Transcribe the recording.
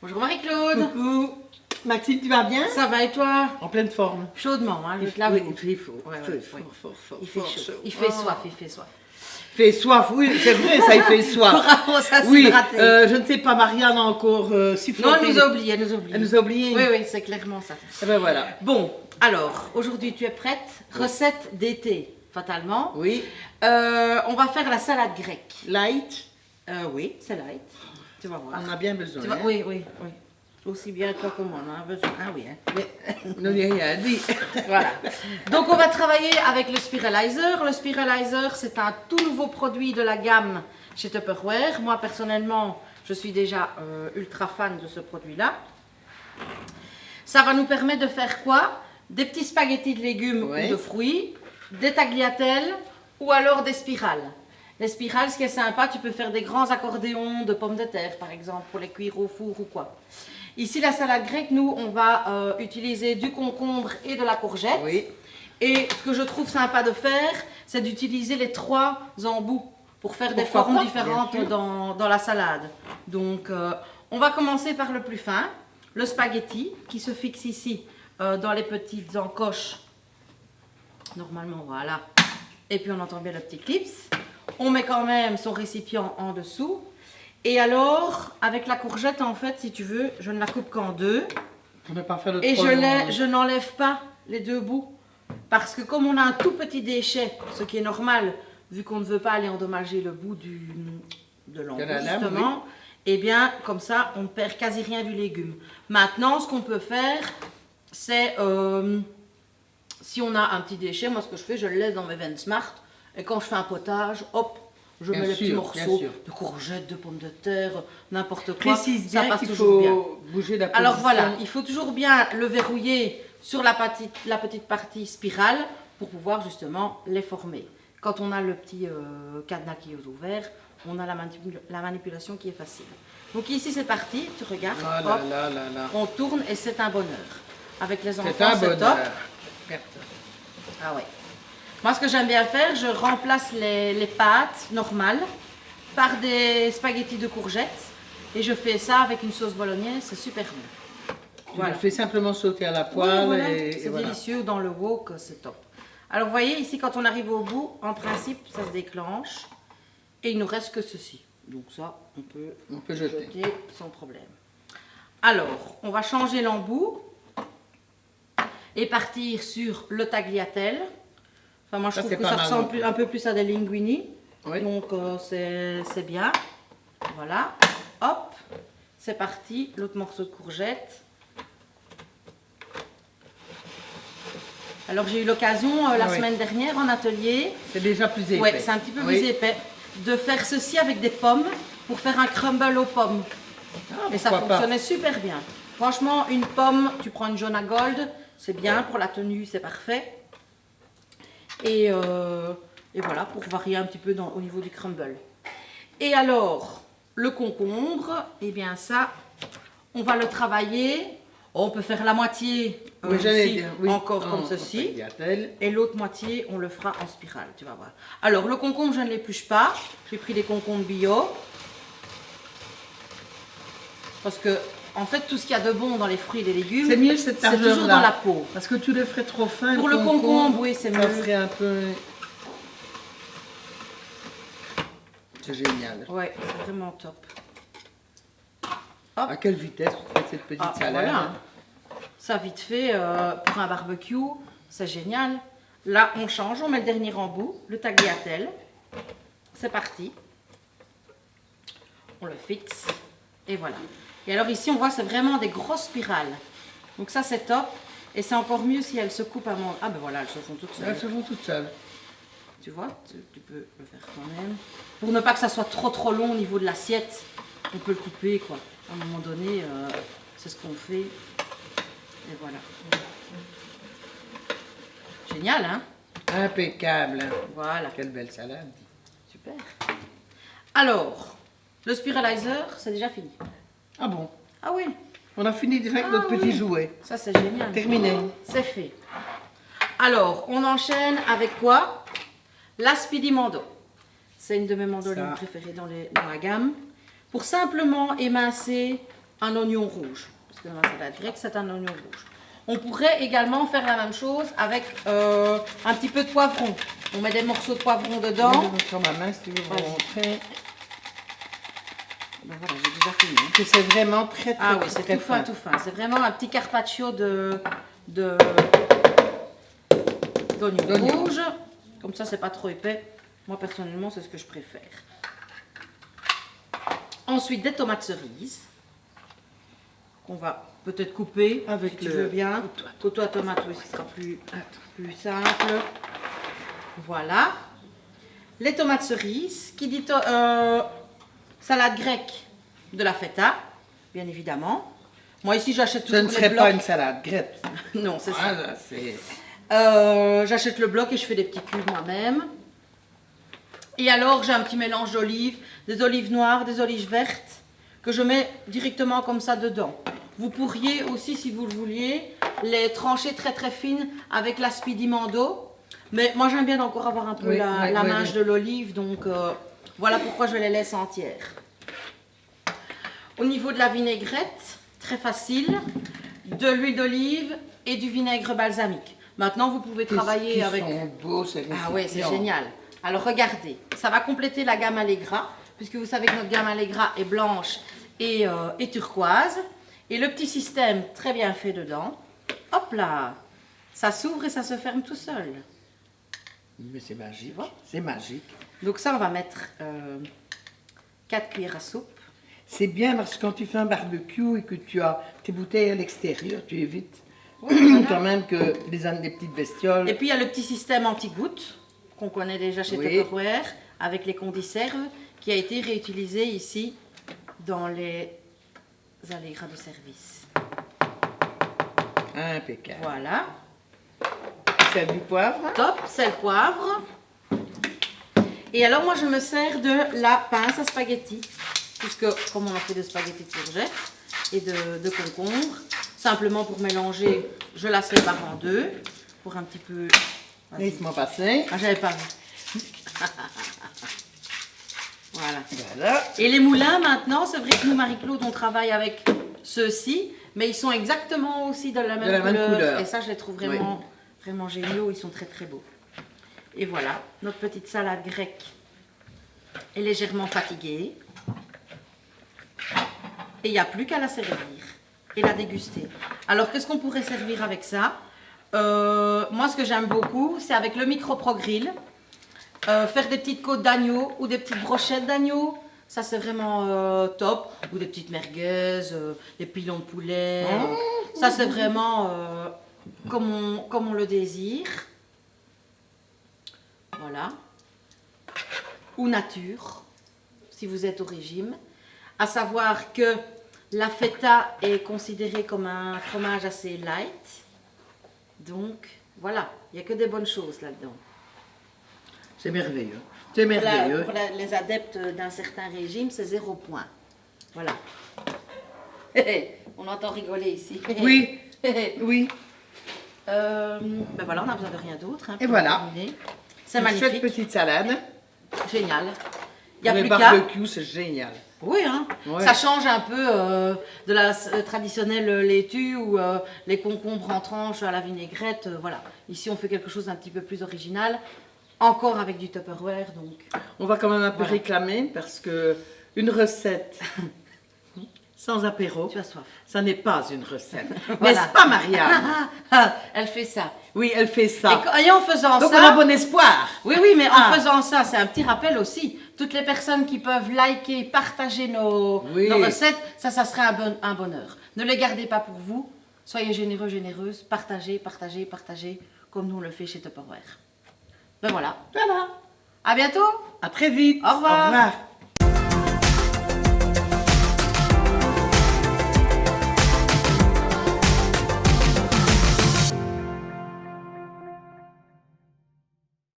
Bonjour Marie-Claude. Coucou. Maxime, tu vas bien? Ça va et toi? En pleine forme. Chaudement, hein, Là, oui. il fait fort. Ouais, Fort, ouais, fort, ouais. fort, fort, Il fait fort chaud. chaud. Il fait Oh. soif, il fait soif. Il fait soif, oui, c'est vrai, ça, il fait soif. Bravo, ça Oui, c'est raté. je ne sais pas, Marianne a encore siffloté. Non, elle nous a oublié, elle nous a oublié. Elle nous a oublié. Oui, oui, c'est clairement ça. Eh ben voilà. Bon, alors, aujourd'hui tu es prête? Recette d'été, fatalement. Oui. On va faire la salade grecque. Light, Oui, c'est light. Tu vas voir. on a bien besoin. Tu vas- hein. Oui, oui, oui. Aussi bien toi que moi, on en a besoin. Ah oui, hein. On n'a rien dit. Voilà. Donc on va travailler avec le Spiralizer. Le Spiralizer, c'est un tout nouveau produit de la gamme chez Tupperware. Moi personnellement, je suis déjà ultra fan de ce produit-là. Ça va nous permettre de faire quoi? Des petits spaghettis de légumes Ouais. ou de fruits, des tagliatelles ou alors des spirales. Les spirales, ce qui est sympa, tu peux faire des grands accordéons de pommes de terre, par exemple, pour les cuire au four ou quoi. Ici, la salade grecque, nous, on va utiliser du concombre et de la courgette. Oui. Et ce que je trouve sympa de faire, c'est d'utiliser les trois embouts pour faire des Pourquoi formes pas, différentes bien sûr. dans la salade. Donc, on va commencer par le plus fin, le spaghetti, qui se fixe ici dans les petites encoches. Normalement, voilà. Et puis, on entend bien le petit clips. On met quand même son récipient en dessous. Et alors, avec la courgette, en fait, si tu veux, je ne la coupe qu'en deux. On n'a pas fait le Et trop long. je n'enlève pas les deux bouts. Parce que comme on a un tout petit déchet, ce qui est normal, vu qu'on ne veut pas aller endommager le bout de l'embout, De la lame, justement, eh bien, comme ça, on ne perd quasi rien du légume. Maintenant, ce qu'on peut faire, c'est, si on a un petit déchet, moi, ce que je fais, je le laisse dans mes veines Smart. Et quand je fais un potage, hop, je Bien mets les petits sûr, morceaux bien sûr. de courgettes, de pommes de terre, n'importe quoi. Précise ça bien passe qu'il toujours bien. faut bouger la position. Alors voilà, il faut toujours bien le verrouiller sur la petite partie spirale pour pouvoir justement les former. Quand on a le petit cadenas qui est ouvert, on a la manipulation qui est facile. Donc ici c'est parti, tu regardes, Ah là hop, là là là. on tourne et c'est un bonheur. Avec les enfants C'est un c'est top. bonheur. Regarde. Ah ouais. Moi, ce que j'aime bien faire, je remplace les pâtes normales par des spaghettis de courgettes et je fais ça avec une sauce bolognaise, c'est super bon. Tu le fais simplement sauter à la Oui, poêle voilà, et c'est voilà. délicieux dans le wok, c'est top. Alors, vous voyez, ici, quand on arrive au bout, en principe, ça se déclenche et il nous reste que ceci. Donc ça, on peut jeter. sans problème. Alors, on va changer l'embout et partir sur le tagliatelle. Enfin, moi, je Ça, trouve c'est que pas ça mal ressemble non plus. un peu plus à des linguini. Oui. Donc, c'est bien. Voilà. Hop. C'est parti. L'autre morceau de courgette. Alors, j'ai eu l'occasion la oui. semaine dernière en atelier. C'est déjà plus épais. Oui, c'est un petit peu Oui. plus épais. De faire ceci avec des pommes pour faire un crumble aux pommes. Ah, Et ça pourquoi pas. fonctionnait super bien. Franchement, une pomme, tu prends une jaune à gold, c'est bien. Pour la tenue, c'est parfait. Et voilà, pour varier un petit peu au niveau du crumble. Et alors, le concombre, eh bien ça, on va le travailler. On peut faire la moitié Oui, j'allais ici, dire, oui. encore comme En ceci. tagliatelle. Et l'autre moitié, on le fera en spirale, tu vas voir. Alors, le concombre, je ne l'épluche pas. J'ai pris des concombres bio. Parce que, en fait, tout ce qu'il y a de bon dans les fruits et les légumes, C'est mieux cette c'est toujours largeur-là. dans la peau. Parce que tu le ferais trop fin. Pour le concombre, oui, c'est Ça mieux. serait un peu... C'est génial. Ouais, c'est vraiment top. À quelle vitesse vous faites cette petite Ah, salade voilà. hein? Ça vite fait pour un barbecue, c'est génial. Là, on change, on met le dernier embout, le tagliatelle. C'est parti. On le fixe et voilà. Et alors ici, on voit, c'est vraiment des grosses spirales. Donc ça, c'est top. Et c'est encore mieux si elles se coupent à mon... Ah ben voilà, elles se font toutes seules. Elles se font toutes seules. Tu vois, tu peux le faire quand même. Pour ne pas que ça soit trop long au niveau de l'assiette, on peut le couper quoi. À un moment donné, c'est ce qu'on fait. Et voilà. Génial, hein? Impeccable. Voilà, Quelle belle salade. super. Alors, le Spiralizer, c'est déjà fini. Ah bon? Ah oui, On a fini déjà avec Ah notre petit oui. jouet. ça c'est génial. Terminé. C'est fait. Alors, on enchaîne avec quoi? La Speedy Mando. C'est une de mes mandolines Ça. préférées dans la gamme. Pour simplement émincer un oignon rouge. Parce que dans la salade grecque, c'est un oignon rouge. On pourrait également faire la même chose avec un petit peu de poivron. On met des morceaux de poivron dedans. Je vais montrer ma main si tu veux vous Vas-y. montrer. Ben voilà, j'ai déjà fini. Que c'est vraiment très Ah oui, c'est très tout fin, tout fin. C'est vraiment un petit carpaccio d'oignon rouge. Comme ça, c'est pas trop épais. Moi, personnellement, c'est ce que je préfère. Ensuite, des tomates cerises. Qu'on va peut-être couper, Avec si tu le veux bien. couteau. Couteau à tomate, oui, ce sera plus simple. Voilà. Les tomates cerises. Qui dit salade grecque de la feta, bien évidemment. Moi, ici, j'achète Ce ne toujours les serait blocs. pas une salade grecque. Non, c'est ça. Ah, là, c'est... J'achète le bloc et je fais des petits cubes moi-même. Et alors, j'ai un petit mélange d'olives, des olives noires, des olives vertes, que je mets directement comme ça dedans. Vous pourriez aussi, si vous le vouliez, les trancher très très fines avec la spidimando. Mais moi, j'aime bien encore avoir un peu Oui, la oui, mâche oui. de l'olive, donc voilà pourquoi je les laisse entières. Au niveau de la vinaigrette, très facile, de l'huile d'olive et du vinaigre balsamique. Maintenant, vous pouvez travailler Qui avec... sont beaux, ces Ah ouais, c'est récipients. génial. Alors regardez, ça va compléter la gamme Allegra, puisque vous savez que notre gamme Allegra est blanche et turquoise. Et le petit système très bien fait dedans, hop là, ça s'ouvre et ça se ferme tout seul. Mais c'est magique. Tu vois? C'est magique. Donc ça, on va mettre 4 cuillères à soupe. C'est bien parce que quand tu fais un barbecue et que tu as tes bouteilles à l'extérieur, tu évites Voilà. quand même que des petites bestioles. Et puis il y a le petit système anti-goutte qu'on connaît déjà chez Oui. Tupperware avec les conserves qui a été réutilisé ici dans les Allegra de service. Impeccable. Voilà, C'est du poivre. top, sel, poivre. Et alors moi je me sers de la pince à spaghetti, puisque comme on a fait de spaghetti de courgettes et de concombre, simplement pour mélanger, je la sépare en deux pour un petit peu... Vas-y. Laisse-moi passer. Ah, j'avais pas vu. Voilà. Voilà. Et les moulins, maintenant, c'est vrai que nous, Marie-Claude, on travaille avec ceux-ci, mais ils sont exactement aussi de la même, couleur. Et ça, je les trouve vraiment, vraiment géniaux. Ils sont très, très beaux. Et voilà, notre petite salade grecque est légèrement fatiguée. Et il n'y a plus qu'à la servir et la déguster. Alors, qu'est-ce qu'on pourrait servir avec ça? Moi, ce que j'aime beaucoup, c'est avec le micro-pro grill. Faire des petites côtes d'agneau ou des petites brochettes d'agneau, ça c'est vraiment top. Ou des petites merguez, des pilons de poulet. Ça c'est vraiment comme on le désire. Voilà. Ou nature, si vous êtes au régime. À savoir que la feta est considérée comme un fromage assez light. Donc voilà, il n'y a que des bonnes choses là-dedans. C'est merveilleux. C'est merveilleux. Pour les adeptes d'un certain régime, c'est 0 point. Voilà. On entend rigoler ici. Oui, oui. Ben voilà, on n'a besoin de rien d'autre. Hein, Et pour voilà. terminer. C'est Une chouette magnifique. petite salade. Génial. Il n'y a Pour plus le qu'à. barbecue, c'est génial. Oui, hein. Ouais. Ça change un peu de la traditionnelle laitue ou les concombres en tranches à la vinaigrette. Voilà. Ici, on fait quelque chose d'un petit peu plus original. Encore avec du Tupperware, donc. On va quand même un peu Voilà. réclamer parce que une recette sans apéro, Tu as soif. ça n'est pas une recette. Voilà. N'est-ce pas, Marianne? Elle fait ça. Oui, elle fait ça. Et en faisant Donc ça... on a bon espoir. Oui, oui, mais en Ah. faisant ça, c'est un petit rappel aussi. Toutes les personnes qui peuvent liker, partager nos recettes, ça serait un bonheur. Ne les gardez pas pour vous. Soyez généreux, généreuses. Partagez, partagez, partagez, comme nous on le fait chez Tupperware. Ben voilà. Voilà. À bientôt. À très vite. Au revoir. Au revoir.